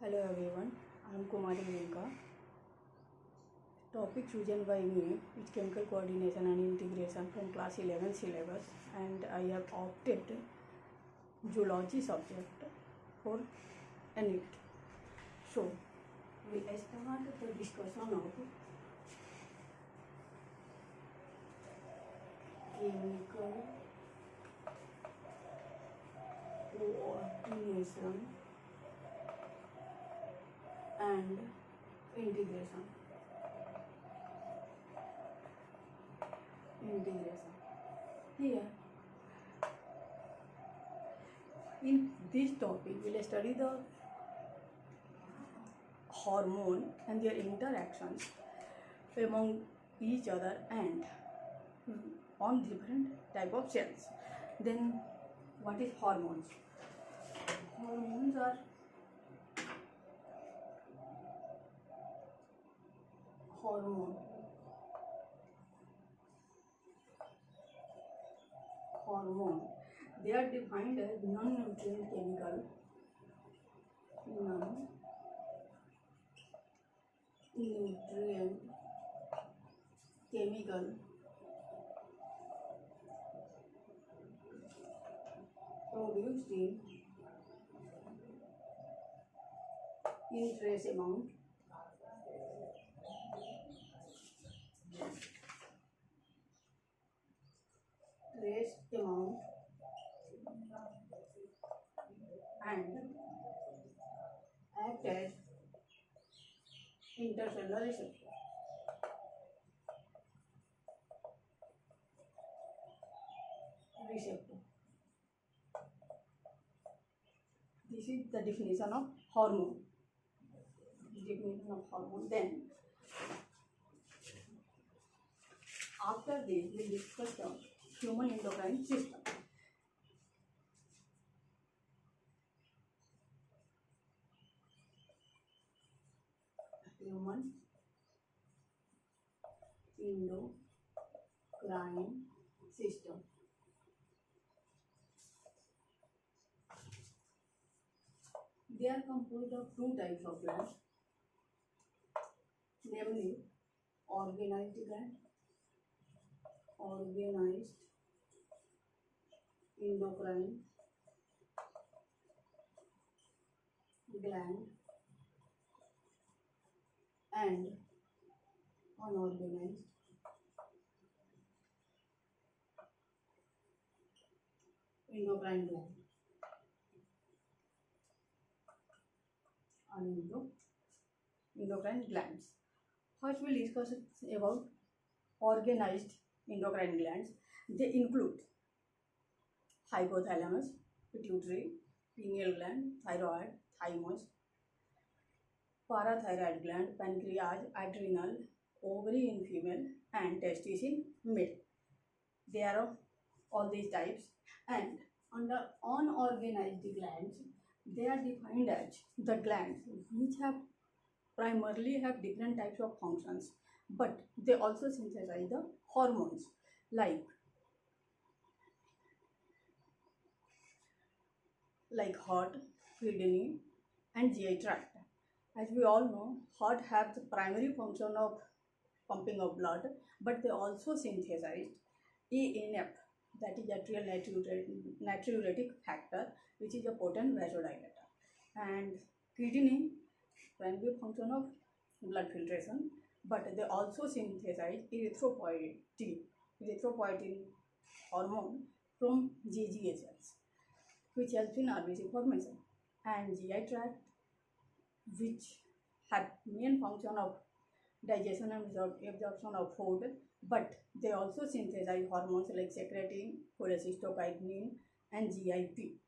Hello everyone, I am Kumari Vinka. Topic chosen by me is chemical coordination and integration from class 11 syllabus, and I have opted zoology subject for NEET. So we start the discussion of chemical coordination and integration. Here, in this topic, we will study the hormone and their interactions among each other and on different type of cells. Then, what is hormones? Hormones are hormone. They are defined as non-nutrient chemical, produced in trace amount and act as intercellular receptor. This is the definition of hormone. Then, after this, we will discuss the human endocrine system. Human endocrine system. They are composed of two types of glands, namely organized endocrine gland and unorganized endocrine gland. Endocrine glands. First, we'll discuss about organized endocrine glands. They include hypothalamus, pituitary, pineal gland, thyroid, thymus, parathyroid gland, pancreas, adrenal, ovary in female, and testes in male. They are all these types. And under unorganized glands, they are defined as the glands which primarily have different types of functions, but they also synthesize the hormones like heart, kidney, and GI tract. As we all know, heart has the primary function of pumping of blood, but they also synthesize ANF, that is atrial natriuretic factor, which is a potent vasodilator. And kidney, primary function of blood filtration, but they also synthesize erythropoietin hormone from GGA cells, which helps in RBC formation. And GI tract, which have main function of digestion and absorption of food, but they also synthesize hormones like secretin, cholecystokinin, and GIP.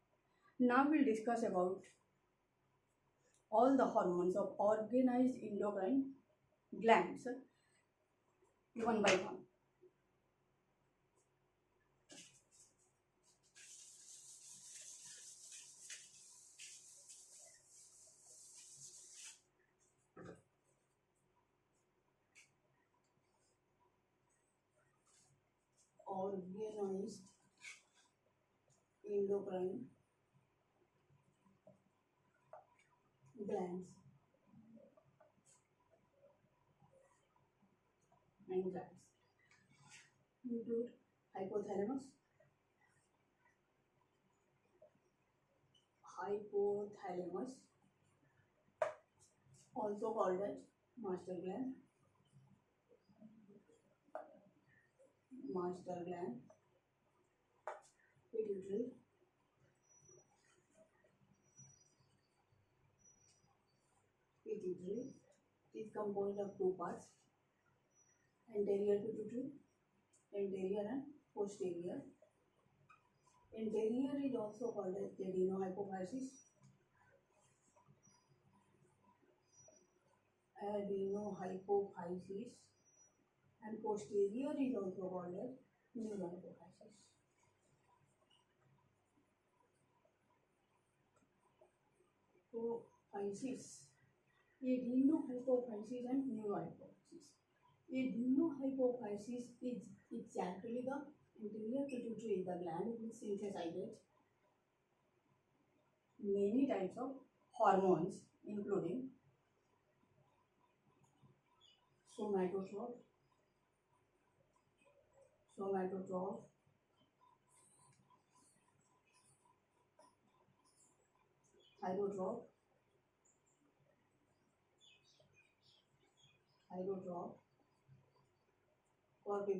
Now we'll discuss about all the hormones of organized endocrine glands one by one. Organized endocrine glands and glands include hypothalamus, hypothalamus, also called as master gland, pituitary, pituitary is composed of two parts, anterior pituitary, anterior and posterior. Anterior is also called as adenohypophysis, and posterior is also called as neurohypophysis. So, physis, adenohypophysis and neurohypophysis. Adenohypophysis is exactly the anterior pituitary, the gland which synthesizes many types of hormones, including somatotrophs, somatotrophs, thyrotroph, thyrotroph,